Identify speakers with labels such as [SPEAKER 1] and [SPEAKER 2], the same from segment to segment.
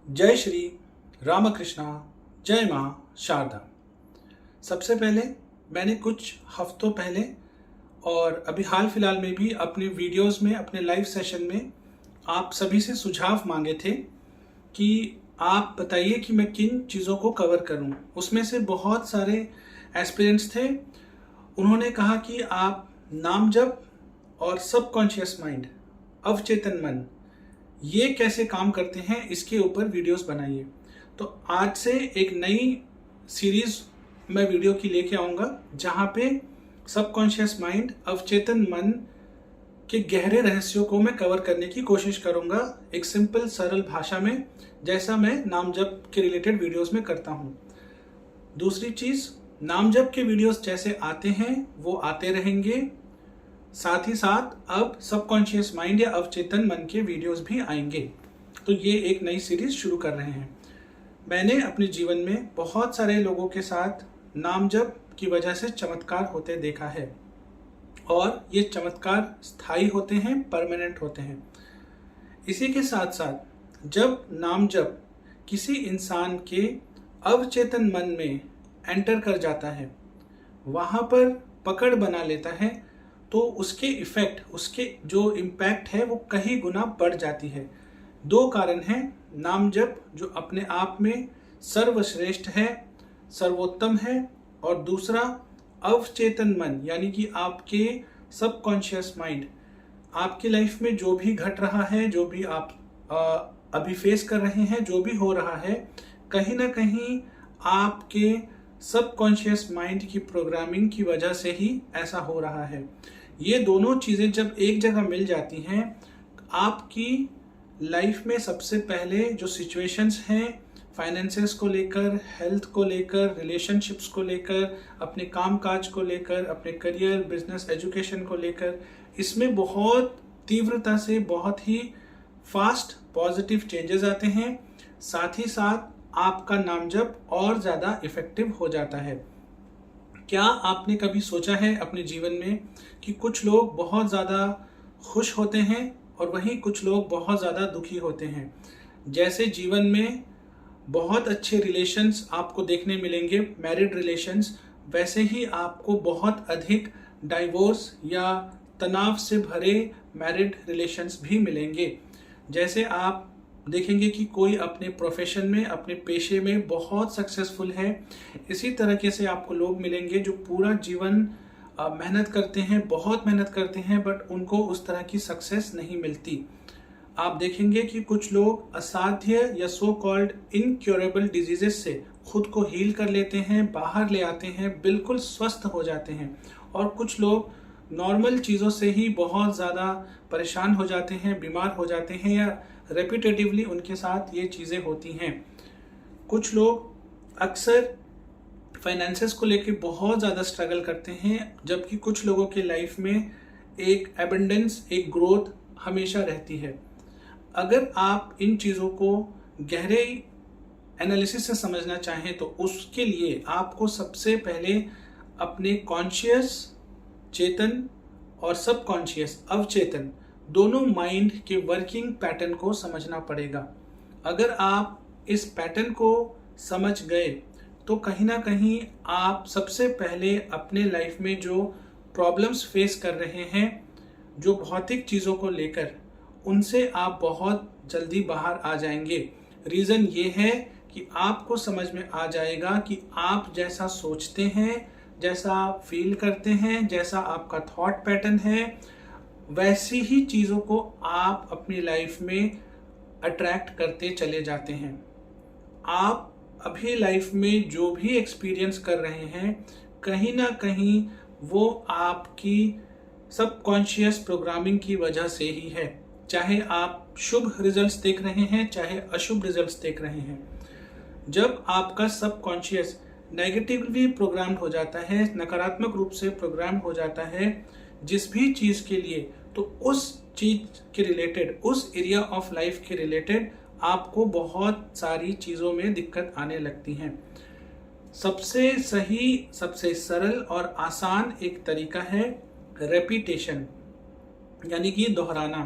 [SPEAKER 1] जय श्री रामकृष्णा, जय माँ शारदा। सबसे पहले मैंने कुछ हफ्तों पहले और अभी हाल फिलहाल में भी अपने वीडियोस में, अपने लाइव सेशन में आप सभी से सुझाव मांगे थे कि आप बताइए कि मैं किन चीज़ों को कवर करूं। उसमें से बहुत सारे एस्पिरेंट्स थे। उन्होंने कहा कि आप नाम जप और सबकॉन्शियस माइंड, अवचेतन मन, ये कैसे काम करते हैं, इसके ऊपर वीडियोस बनाइए। तो आज से एक नई सीरीज मैं वीडियो की लेके आऊँगा जहाँ पे सबकॉन्शियस माइंड, अवचेतन मन के गहरे रहस्यों को मैं कवर करने की कोशिश करूँगा एक सिंपल सरल भाषा में, जैसा मैं नाम जप के रिलेटेड वीडियोस में करता हूँ। दूसरी चीज़, नाम जप के वीडियोस जैसे आते हैं वो आते रहेंगे, साथ ही साथ अब सबकॉन्शियस माइंड या अवचेतन मन के वीडियोस भी आएंगे। तो ये एक नई सीरीज शुरू कर रहे हैं। मैंने अपने जीवन में बहुत सारे लोगों के साथ नाम जप की वजह से चमत्कार होते देखा है, और ये चमत्कार स्थायी होते हैं, परमानेंट होते हैं। इसी के साथ साथ जब नाम जप किसी इंसान के अवचेतन मन में एंटर कर जाता है, वहाँ पर पकड़ बना लेता है, तो उसके इफेक्ट, उसके जो इम्पैक्ट है वो कई गुना बढ़ जाती है। दो कारण हैं। नाम जप जो अपने आप में सर्वश्रेष्ठ है, सर्वोत्तम है, और दूसरा अवचेतन मन, यानी कि आपके सबकॉन्शियस माइंड, आपकी लाइफ में जो भी घट रहा है, जो भी आप अभी फेस कर रहे हैं, जो भी हो रहा है, कहीं ना कहीं आपके सबकॉन्शियस माइंड की प्रोग्रामिंग की वजह से ही ऐसा हो रहा है। ये दोनों चीज़ें जब एक जगह मिल जाती हैं, आपकी लाइफ में सबसे पहले जो सिचुएशंस हैं, फाइनेंसेस को लेकर, हेल्थ को लेकर, रिलेशनशिप्स को लेकर, अपने काम काज को लेकर, अपने करियर, बिजनेस, एजुकेशन को लेकर, इसमें बहुत तीव्रता से, बहुत ही फास्ट पॉजिटिव चेंजेस आते हैं। साथ ही साथ आपका नाम जप और ज़्यादा इफेक्टिव हो जाता है। क्या आपने कभी सोचा है अपने जीवन में कि कुछ लोग बहुत ज़्यादा खुश होते हैं और वहीं कुछ लोग बहुत ज़्यादा दुखी होते हैं? जैसे जीवन में बहुत अच्छे रिलेशंस आपको देखने मिलेंगे, मैरिड रिलेशंस, वैसे ही आपको बहुत अधिक डाइवोर्स या तनाव से भरे मैरिड रिलेशंस भी मिलेंगे। जैसे आप देखेंगे कि कोई अपने प्रोफेशन में, अपने पेशे में बहुत सक्सेसफुल है, इसी तरीके से आपको लोग मिलेंगे जो पूरा जीवन मेहनत करते हैं, बहुत मेहनत करते हैं, बट उनको उस तरह की सक्सेस नहीं मिलती। आप देखेंगे कि कुछ लोग असाध्य या सो कॉल्ड इनक्योरेबल डिजीजेस से खुद को हील कर लेते हैं, बाहर ले आते हैं, बिल्कुल स्वस्थ हो जाते हैं, और कुछ लोग नॉर्मल चीज़ों से ही बहुत ज़्यादा परेशान हो जाते हैं, बीमार हो जाते हैं, या रेपिटेटिवली उनके साथ ये चीज़ें होती हैं। कुछ लोग अक्सर फाइनेंसेस को लेके बहुत ज़्यादा स्ट्रगल करते हैं, जबकि कुछ लोगों के लाइफ में एक एबंडेंस, एक ग्रोथ हमेशा रहती है। अगर आप इन चीज़ों को गहरे एनालिसिस से समझना चाहें तो उसके लिए आपको सबसे पहले अपने कॉन्शियस, चेतन, और सबकॉन्शियस, अवचेतन, दोनों माइंड के वर्किंग पैटर्न को समझना पड़ेगा। अगर आप इस पैटर्न को समझ गए तो कहीं ना कहीं आप सबसे पहले अपने लाइफ में जो प्रॉब्लम्स फेस कर रहे हैं, जो भौतिक चीज़ों को लेकर, उनसे आप बहुत जल्दी बाहर आ जाएंगे। रीज़न ये है कि आपको समझ में आ जाएगा कि आप जैसा सोचते हैं, जैसा आप फील करते हैं, जैसा आपका थॉट पैटर्न है, वैसी ही चीज़ों को आप अपनी लाइफ में अट्रैक्ट करते चले जाते हैं। आप अभी लाइफ में जो भी एक्सपीरियंस कर रहे हैं, कहीं ना कहीं वो आपकी सबकॉन्शियस प्रोग्रामिंग की वजह से ही है। चाहे आप शुभ रिजल्ट्स देख रहे हैं, चाहे अशुभ रिजल्ट्स देख रहे हैं, जब आपका सबकॉन्शियस नेगेटिवली प्रोग्राम्ड हो जाता है, नकारात्मक रूप से प्रोग्राम हो जाता है जिस भी चीज़ के लिए, तो उस चीज़ के रिलेटेड, उस एरिया ऑफ लाइफ के रिलेटेड आपको बहुत सारी चीज़ों में दिक्कत आने लगती हैं। सबसे सही, सबसे सरल और आसान एक तरीका है रेपिटेशन, यानी कि दोहराना।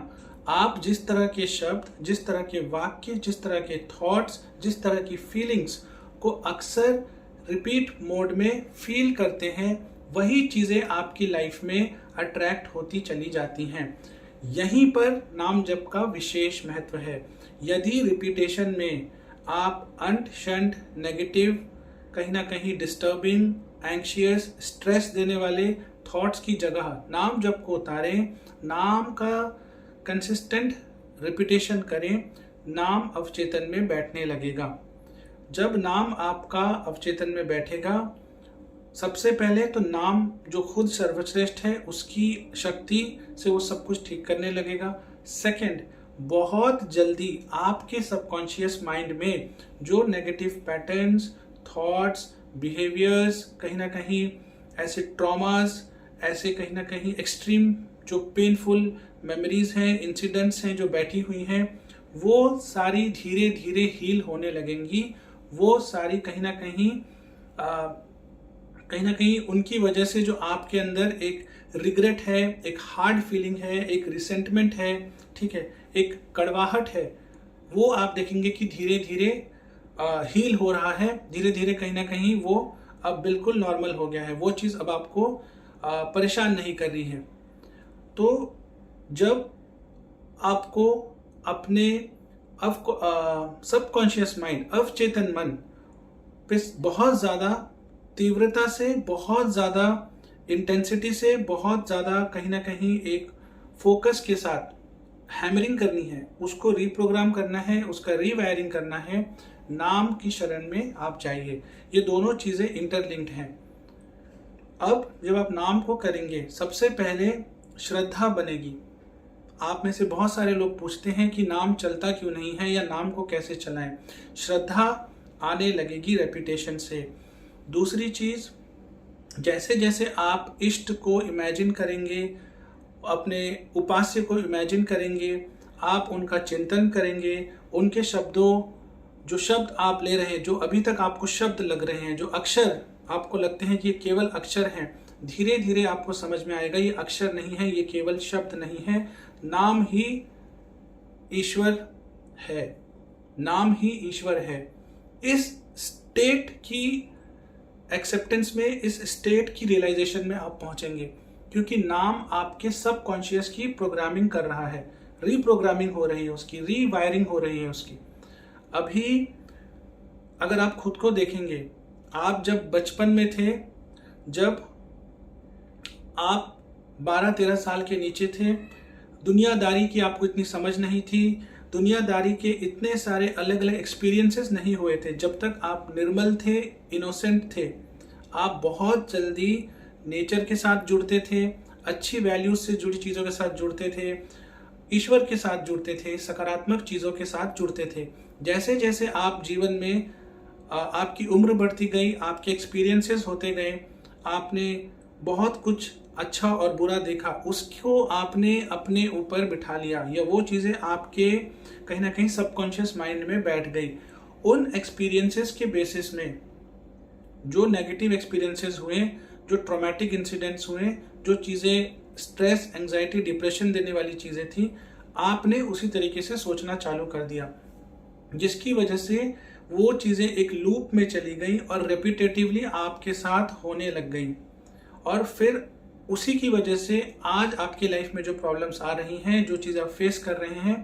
[SPEAKER 1] आप जिस तरह के शब्द, जिस तरह के वाक्य, जिस तरह के थॉट्स, जिस तरह की फीलिंग्स को अक्सर रिपीट मोड में फील करते हैं, वही चीज़ें आपकी लाइफ में अट्रैक्ट होती चली जाती हैं। यहीं पर नाम जप का विशेष महत्व है। यदि रिपीटेशन में आप अंट शंट नेगेटिव, कहीं ना कहीं डिस्टर्बिंग, एंग्शियस, स्ट्रेस देने वाले थॉट्स की जगह नाम जप को उतारें, नाम का कंसिस्टेंट रिपीटेशन करें, नाम अवचेतन में बैठने लगेगा। जब नाम आपका अवचेतन में बैठेगा, सबसे पहले तो नाम जो खुद सर्वश्रेष्ठ है उसकी शक्ति से वो सब कुछ ठीक करने लगेगा। सेकंड, बहुत जल्दी आपके सबकॉन्शियस माइंड में जो नेगेटिव पैटर्न्स, थॉट्स, बिहेवियर्स, कहीं ना कहीं ऐसे ट्रॉमास, ऐसे कहीं ना कहीं एक्सट्रीम जो पेनफुल मेमोरीज हैं, इंसिडेंट्स हैं जो बैठी हुई हैं, वो सारी धीरे धीरे हील होने लगेंगी। वो सारी कहीं ना कहीं उनकी वजह से जो आपके अंदर एक रिग्रेट है, एक हार्ड फीलिंग है, एक रिसेंटमेंट है, ठीक है, एक कड़वाहट है, वो आप देखेंगे कि धीरे धीरे हील हो रहा है। धीरे धीरे कहीं ना कहीं वो अब बिल्कुल नॉर्मल हो गया है। वो चीज़ अब आपको परेशान नहीं कर रही है। तो जब आपको अपने सबकॉन्शियस माइंड, अवचेतन मन पे बहुत ज़्यादा तीव्रता से, बहुत ज़्यादा इंटेंसिटी से, बहुत ज़्यादा कहीं ना कहीं एक फोकस के साथ हैमरिंग करनी है, उसको रीप्रोग्राम करना है, उसका रीवायरिंग करना है, नाम की शरण में आप जाइए। ये दोनों चीज़ें इंटरलिंक्ड हैं। अब जब आप नाम को करेंगे, सबसे पहले श्रद्धा बनेगी। आप में से बहुत सारे लोग पूछते हैं कि नाम चलता क्यों नहीं है या नाम को कैसे चलाएं। श्रद्धा आने लगेगी रेपिटेशन से। दूसरी चीज़, जैसे जैसे आप इष्ट को इमेजिन करेंगे, अपने उपास्य को इमेजिन करेंगे, आप उनका चिंतन करेंगे, उनके शब्दों, जो शब्द आप ले रहे हैं, जो अभी तक आपको शब्द लग रहे हैं, जो अक्षर आपको लगते हैं कि ये केवल अक्षर हैं, धीरे धीरे आपको समझ में आएगा ये अक्षर नहीं है, ये केवल शब्द नहीं है, नाम ही ईश्वर है, नाम ही ईश्वर है। इस स्टेट की एक्सेप्टेंस में, इस स्टेट की रियलाइजेशन में आप पहुंचेंगे, क्योंकि नाम आपके सबकॉन्शियस की प्रोग्रामिंग कर रहा है, रीप्रोग्रामिंग हो रही है उसकी, रीवायरिंग हो रही है उसकी। अभी अगर आप खुद को देखेंगे, आप जब बचपन में थे, जब आप 12-13 साल के नीचे थे, दुनियादारी की आपको इतनी समझ नहीं थी, दुनियादारी के इतने सारे अलग अलग एक्सपीरियंसेस नहीं हुए थे। जब तक आप निर्मल थे, इनोसेंट थे, आप बहुत जल्दी नेचर के साथ जुड़ते थे, अच्छी वैल्यूज से जुड़ी चीज़ों के साथ जुड़ते थे, ईश्वर के साथ जुड़ते थे, सकारात्मक चीज़ों के साथ जुड़ते थे। जैसे जैसे आप जीवन में आपकी उम्र बढ़ती गई, आपके एक्सपीरियंसेस होते गए, आपने बहुत कुछ अच्छा और बुरा देखा, उसको आपने अपने ऊपर बिठा लिया, या वो चीज़ें आपके कहीं ना कहीं सबकॉन्शियस माइंड में बैठ गई। उन एक्सपीरियंसेस के बेसिस में जो नेगेटिव एक्सपीरियंसेस हुए, जो ट्रॉमेटिक इंसिडेंट्स हुए, जो चीज़ें स्ट्रेस, एंजाइटी, डिप्रेशन देने वाली चीज़ें थी, आपने उसी तरीके से सोचना चालू कर दिया, जिसकी वजह से वो चीज़ें एक लूप में चली गई और रेपिटेटिवली आपके साथ होने लग गई। और फिर उसी की वजह से आज आपकी लाइफ में जो प्रॉब्लम्स आ रही हैं, जो चीज़ आप फेस कर रहे हैं,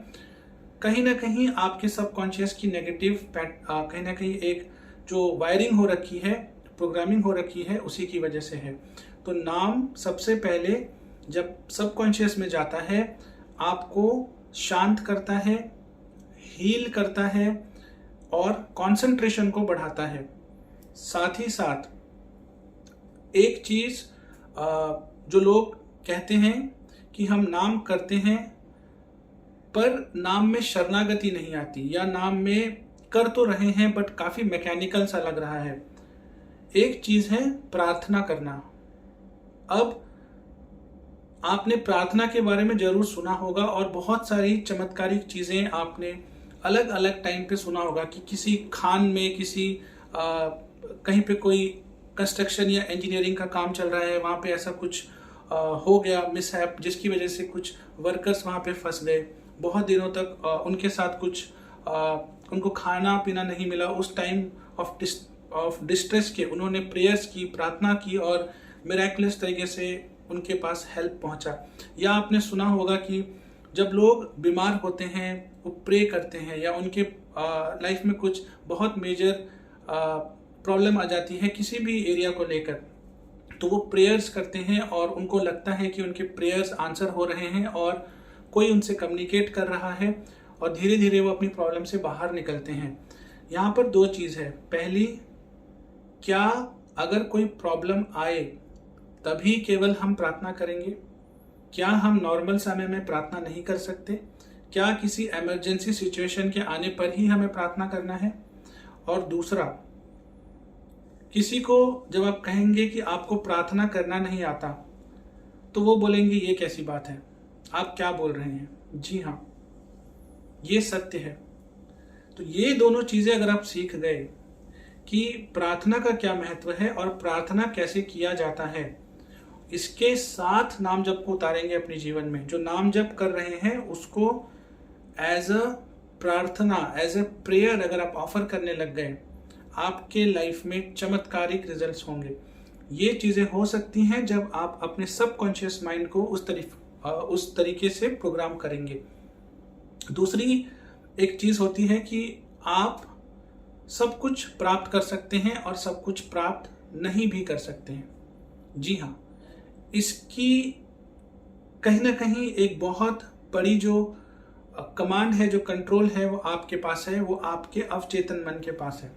[SPEAKER 1] कहीं ना कहीं आपके सबकॉन्शियस की नेगेटिव कहीं ना कहीं एक जो वायरिंग हो रखी है, प्रोग्रामिंग हो रखी है, उसी की वजह से है। तो नाम सबसे पहले जब सबकॉन्शियस में जाता है, आपको शांत करता है, हील करता है और कंसंट्रेशन को बढ़ाता है। साथ ही साथ एक चीज़ जो लोग कहते हैं कि हम नाम करते हैं पर नाम में शरणागति नहीं आती, या नाम में कर तो रहे हैं बट काफ़ी मैकेनिकल सा लग रहा है। एक चीज़ है प्रार्थना करना। अब आपने प्रार्थना के बारे में जरूर सुना होगा और बहुत सारी चमत्कारिक चीज़ें आपने अलग अलग टाइम पे सुना होगा कि किसी खान में, किसी कहीं पे कोई कंस्ट्रक्शन या इंजीनियरिंग का काम चल रहा है, वहाँ पे ऐसा कुछ हो गया मिसहैप, जिसकी वजह से कुछ वर्कर्स वहाँ पे फंस गए बहुत दिनों तक उनके साथ कुछ उनको खाना पीना नहीं मिला, उस टाइम ऑफ डिस्ट्रेस के उन्होंने प्रेयर्स की, प्रार्थना की और मिरेकुलस तरीके से उनके पास हेल्प पहुंचा। या आपने सुना होगा कि जब लोग बीमार होते हैं वो प्रे करते हैं, या उनके लाइफ में कुछ बहुत मेजर प्रॉब्लम आ जाती है किसी भी एरिया को लेकर, तो वो प्रेयर्स करते हैं और उनको लगता है कि उनके प्रेयर्स आंसर हो रहे हैं और कोई उनसे कम्युनिकेट कर रहा है और धीरे धीरे वो अपनी प्रॉब्लम से बाहर निकलते हैं। यहाँ पर दो चीज़ है। पहली, क्या अगर कोई प्रॉब्लम आए तभी केवल हम प्रार्थना करेंगे? क्या हम नॉर्मल समय में प्रार्थना नहीं कर सकते? क्या किसी इमरजेंसी सिचुएशन के आने पर ही हमें प्रार्थना करना है? और दूसरा, किसी को जब आप कहेंगे कि आपको प्रार्थना करना नहीं आता, तो वो बोलेंगे ये कैसी बात है, आप क्या बोल रहे हैं? जी हाँ, ये सत्य है। तो ये दोनों चीजें अगर आप सीख गए कि प्रार्थना का क्या महत्व है और प्रार्थना कैसे किया जाता है, इसके साथ नाम जप को उतारेंगे अपने जीवन में। जो नाम जप कर रहे हैं उसको एज अ प्रार्थना, एज अ प्रेयर अगर आप ऑफर करने लग गए, आपके लाइफ में चमत्कारिक रिजल्ट्स होंगे। ये चीजें हो सकती हैं जब आप अपने सबकॉन्शियस माइंड को उस तरीके से प्रोग्राम करेंगे। दूसरी एक चीज होती है कि आप सब कुछ प्राप्त कर सकते हैं और सब कुछ प्राप्त नहीं भी कर सकते हैं। जी हाँ, इसकी कहीं ना कहीं एक बहुत बड़ी जो कमांड है, जो कंट्रोल है, वो आपके पास है, वो आपके अवचेतन मन के पास है।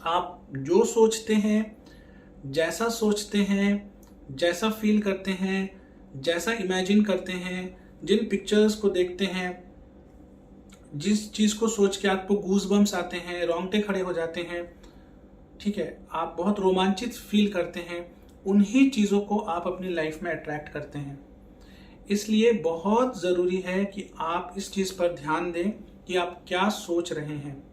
[SPEAKER 1] आप जो सोचते हैं, जैसा सोचते हैं, जैसा फील करते हैं, जैसा इमेजिन करते हैं, जिन पिक्चर्स को देखते हैं, जिस चीज को सोच के आपको गूज़बम्स आते हैं, रोंगटे खड़े हो जाते हैं, ठीक है, आप बहुत रोमांचित फील करते हैं, उन्हीं चीजों को आप अपनी लाइफ में अट्रैक्ट करते हैं। इसलिए बहुत जरूरी है कि आप इस चीज पर ध्यान दें कि आप क्या सोच रहे हैं,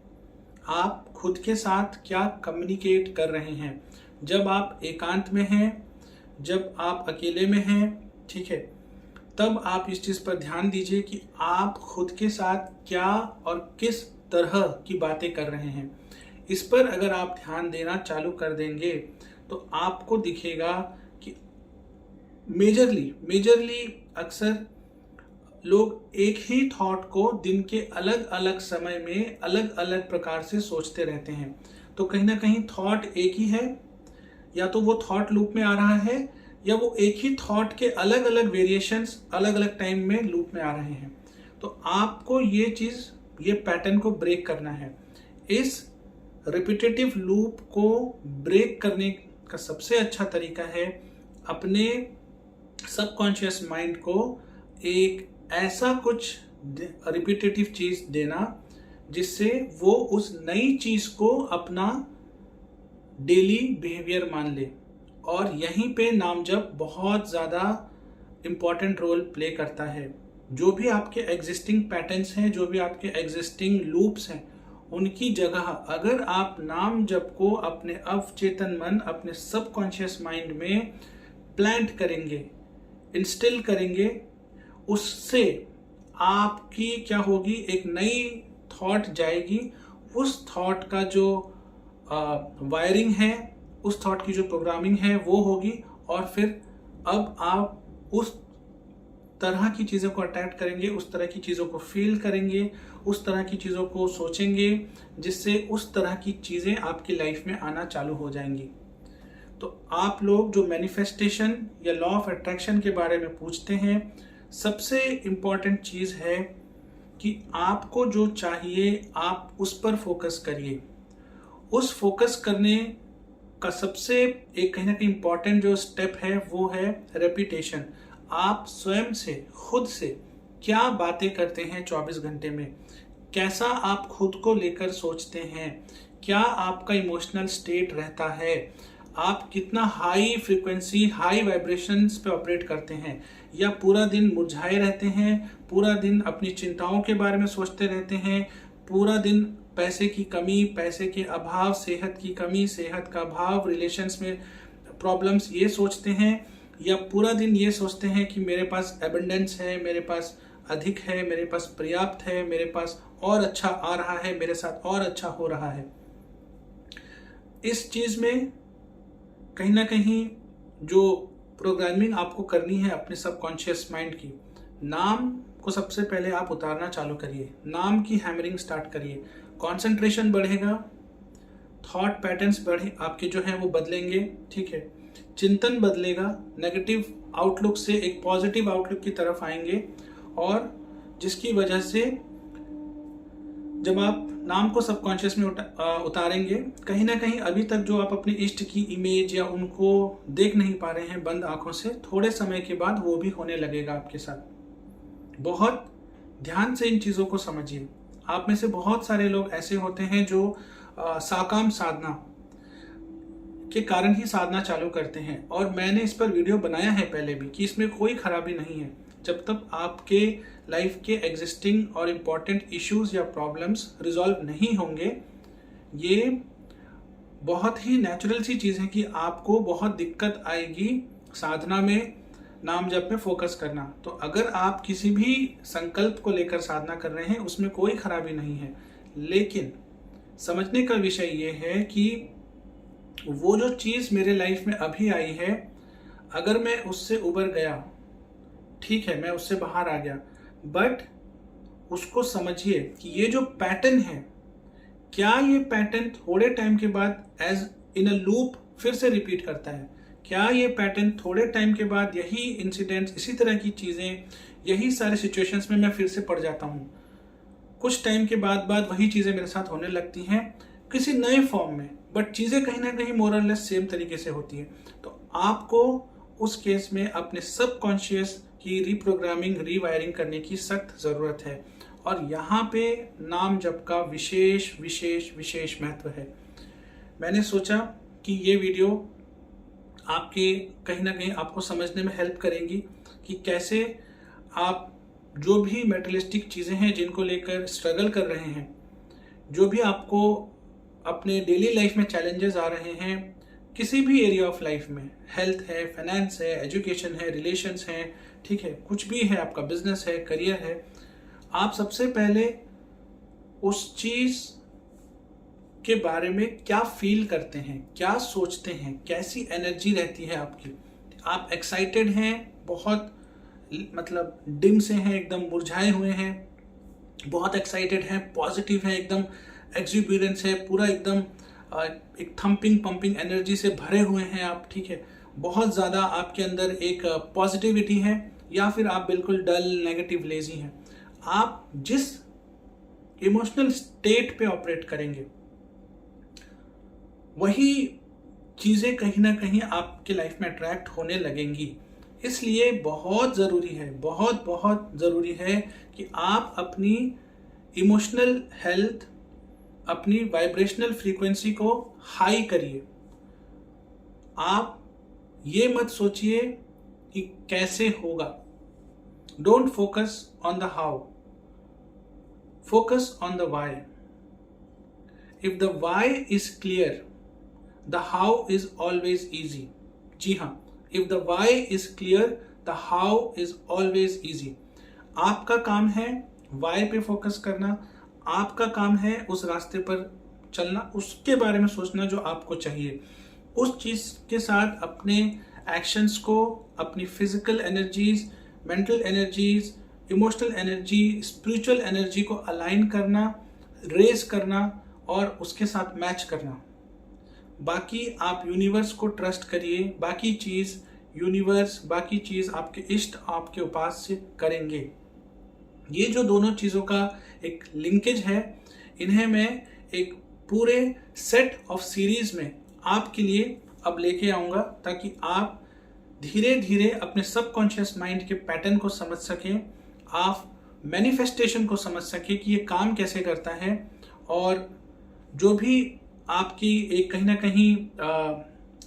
[SPEAKER 1] आप खुद के साथ क्या कम्युनिकेट कर रहे हैं। जब आप एकांत में हैं, जब आप अकेले में हैं, ठीक है, तब आप इस चीज पर ध्यान दीजिए कि आप खुद के साथ क्या और किस तरह की बातें कर रहे हैं। इस पर अगर आप ध्यान देना चालू कर देंगे तो आपको दिखेगा कि मेजरली अक्सर लोग एक ही थॉट को दिन के अलग अलग समय में अलग अलग प्रकार से सोचते रहते हैं। तो कहीं ना कहीं थॉट एक ही है, या तो वो थॉट लूप में आ रहा है, या वो एक ही थॉट के अलग अलग वेरिएशंस अलग अलग टाइम में लूप में आ रहे हैं। तो आपको ये पैटर्न को ब्रेक करना है। इस रिपीटेटिव लूप को ब्रेक करने का सबसे अच्छा तरीका है अपने सबकॉन्शियस माइंड को एक ऐसा कुछ रिपीटेटिव चीज देना जिससे वो उस नई चीज को अपना डेली बिहेवियर मान ले। और यहीं पे नाम जप बहुत ज़्यादा इम्पॉर्टेंट रोल प्ले करता है। जो भी आपके एग्जिस्टिंग पैटर्न्स हैं, जो भी आपके एग्जिस्टिंग लूप्स हैं, उनकी जगह अगर आप नाम जप को अपने अवचेतन मन, अपने सबकॉन्शियस माइंड में प्लांट करेंगे, इंस्टिल करेंगे, उससे आपकी क्या होगी, एक नई थॉट जाएगी। उस थॉट का जो वायरिंग है, उस थॉट की जो प्रोग्रामिंग है वो होगी, और फिर अब आप उस तरह की चीज़ों को अट्रैक्ट करेंगे, उस तरह की चीज़ों को फील करेंगे, उस तरह की चीज़ों को सोचेंगे, जिससे उस तरह की चीज़ें आपकी लाइफ में आना चालू हो जाएंगी। तो आप लोग जो मैनिफेस्टेशन या लॉ ऑफ अट्रैक्शन के बारे में पूछते हैं, सबसे इम्पॉर्टेंट चीज़ है कि आपको जो चाहिए आप उस पर फोकस करिए। उस फोकस करने का सबसे एक कहीं ना कहीं इम्पॉर्टेंट जो स्टेप है वो है रेपिटेशन। आप स्वयं से, खुद से क्या बातें करते हैं 24 घंटे में, कैसा आप खुद को लेकर सोचते हैं, क्या आपका इमोशनल स्टेट रहता है, आप कितना हाई फ्रीक्वेंसी, हाई वाइब्रेशंस पे ऑपरेट करते हैं, या पूरा दिन मुरझाए रहते हैं, पूरा दिन अपनी चिंताओं के बारे में सोचते रहते हैं, पूरा दिन पैसे की कमी, पैसे के अभाव, सेहत की कमी, सेहत का अभाव, रिलेशंस में प्रॉब्लम्स ये सोचते हैं, या पूरा दिन ये सोचते हैं कि मेरे पास एबंडेंस है, मेरे पास अधिक है, मेरे पास पर्याप्त है, मेरे पास और अच्छा आ रहा है, मेरे साथ और अच्छा हो रहा है। इस चीज में कहीं ना कहीं जो प्रोग्रामिंग आपको करनी है अपने सबकॉन्शियस माइंड की, नाम को सबसे पहले आप उतारना चालू करिए, नाम की हैमरिंग स्टार्ट करिए। कंसंट्रेशन बढ़ेगा, थॉट पैटर्न्स बढ़े आपके जो हैं वो बदलेंगे, ठीक है, चिंतन बदलेगा, नेगेटिव आउटलुक से एक पॉजिटिव आउटलुक की तरफ आएंगे, और जिसकी वजह से जब आप नाम को सबकॉन्शियस में उतारेंगे, कहीं ना कहीं अभी तक जो आप अपने इष्ट की इमेज या उनको देख नहीं पा रहे हैं बंद आंखों से, थोड़े समय के बाद वो भी होने लगेगा आपके साथ। बहुत ध्यान से इन चीज़ों को समझिए। आप में से बहुत सारे लोग ऐसे होते हैं जो साकाम साधना के कारण ही साधना चालू करते हैं, और मैंने इस पर वीडियो बनाया है पहले भी कि इसमें कोई खराबी नहीं है। जब तक आपके लाइफ के एग्जिस्टिंग और इम्पॉर्टेंट इश्यूज या प्रॉब्लम्स रिजॉल्व नहीं होंगे, ये बहुत ही नेचुरल सी चीज़ है कि आपको बहुत दिक्कत आएगी साधना में, नाम जप में फोकस करना। तो अगर आप किसी भी संकल्प को लेकर साधना कर रहे हैं उसमें कोई खराबी नहीं है, लेकिन समझने का विषय ये है कि वो जो चीज़ मेरे लाइफ में अभी आई है, अगर मैं उससे उबर गया, ठीक है, मैं उससे बाहर आ गया, बट उसको समझिए कि ये जो पैटर्न है, क्या ये पैटर्न थोड़े टाइम के बाद एज इन अ लूप फिर से रिपीट करता है? क्या ये पैटर्न थोड़े टाइम के बाद यही इंसिडेंट्स, इसी तरह की चीज़ें, यही सारे सिचुएशंस में मैं फिर से पड़ जाता हूँ? कुछ टाइम के बाद वही चीज़ें मेरे साथ होने लगती हैं किसी नए फॉर्म में, बट चीज़ें कहीं ना कहीं मोर और लेस सेम तरीके से होती हैं। तो आपको उस केस में अपने सबकॉन्शियस की रीप्रोग्रामिंग, रीवायरिंग करने की सख्त ज़रूरत है, और यहाँ पे नाम जप का विशेष विशेष विशेष महत्व है। मैंने सोचा कि ये वीडियो आपके कहीं ना कहीं आपको समझने में हेल्प करेंगी कि कैसे आप जो भी मेटेरियलिस्टिक चीज़ें हैं जिनको लेकर स्ट्रगल कर रहे हैं, जो भी आपको अपने डेली लाइफ में चैलेंजेस आ रहे हैं, किसी भी एरिया ऑफ लाइफ में, हेल्थ है, फाइनेंस है, एजुकेशन है, रिलेशंस हैं, ठीक है, कुछ भी है, आपका बिजनेस है, करियर है, आप सबसे पहले उस चीज़ के बारे में क्या फील करते हैं, क्या सोचते हैं, कैसी एनर्जी रहती है आपकी। आप एक्साइटेड हैं, बहुत मतलब डिम से हैं, एकदम मुरझाए हुए हैं, बहुत एक्साइटेड हैं, पॉजिटिव हैं, एकदम एक्सुबरेंस है, पूरा एकदम एक थम्पिंग पंपिंग एनर्जी से भरे हुए हैं आप, ठीक है, बहुत ज़्यादा आपके अंदर एक पॉजिटिविटी है, या फिर आप बिल्कुल डल, नेगेटिव, लेजी हैं। आप जिस इमोशनल स्टेट पे ऑपरेट करेंगे वही चीज़ें कहीं ना कहीं आपके लाइफ में अट्रैक्ट होने लगेंगी। इसलिए बहुत ज़रूरी है, बहुत बहुत ज़रूरी है कि आप अपनी इमोशनल हेल्थ, अपनी वाइब्रेशनल फ्रीक्वेंसी को हाई करिए। आप ये मत सोचिए कि कैसे होगा। Don't focus on the how, focus on the why. If the why is clear, the how is always easy. जी हाँ, if the why is clear, the how is always easy. आपका काम है वाई पे फोकस करना, आपका काम है उस रास्ते पर चलना, उसके बारे में सोचना जो आपको चाहिए। उस चीज़ के साथ अपने एक्शंस को, अपनी physical energies, mental energies, emotional energy, spiritual energy को अलाइन करना, रेस करना और उसके साथ मैच करना। बाकी आप यूनिवर्स को ट्रस्ट करिए, बाकी चीज़ यूनिवर्स, बाकी चीज़ आपके इष्ट, आपके उपास्य करेंगे। ये जो दोनों चीज़ों का एक लिंकेज है, इन्हें मैं एक पूरे सेट ऑफ सीरीज में आपके लिए अब लेके आऊँगा, ताकि आप धीरे धीरे अपने सबकॉन्शियस माइंड के पैटर्न को समझ सकें, आप मैनिफेस्टेशन को समझ सकें कि ये काम कैसे करता है, और जो भी आपकी एक कहीं ना कहीं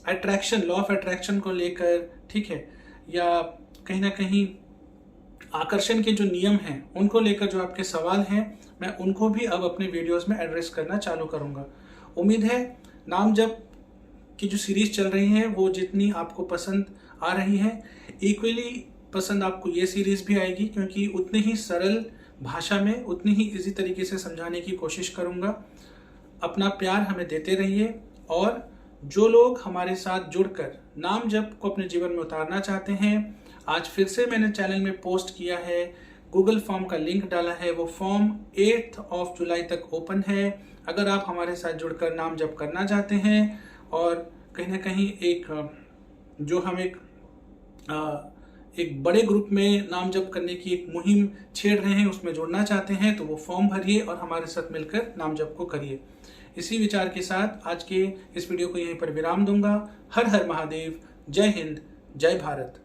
[SPEAKER 1] अट्रैक्शन, लॉ ऑफ अट्रैक्शन को लेकर, ठीक है, या कहीं ना कहीं आकर्षण के जो नियम हैं उनको लेकर जो आपके सवाल हैं, मैं उनको भी अब अपने वीडियोस में एड्रेस करना चालू करूंगा। उम्मीद है नाम जप की जो सीरीज चल रही है वो जितनी आपको पसंद आ रही है, इक्वली पसंद आपको ये सीरीज भी आएगी, क्योंकि उतनी ही सरल भाषा में उतनी ही इजी तरीके से समझाने की कोशिश करूंगा। अपना प्यार हमें देते रहिए, और जो लोग हमारे साथ जुड़कर नाम जप को अपने जीवन में उतारना चाहते हैं, आज फिर से मैंने चैनल में पोस्ट किया है, गूगल फॉर्म का लिंक डाला है। वो फॉर्म 8 जुलाई तक ओपन है। अगर आप हमारे साथ जुड़कर नाम जप करना चाहते हैं और कहीं ना कहीं एक बड़े ग्रुप में नाम जप करने की एक मुहिम छेड़ रहे हैं, उसमें जुड़ना चाहते हैं, तो वो फॉर्म भरिए और हमारे साथ मिलकर नाम जप को करिए। इसी विचार के साथ आज के इस वीडियो को यहीं पर विराम दूंगा। हर हर महादेव, जय हिंद, जय भारत।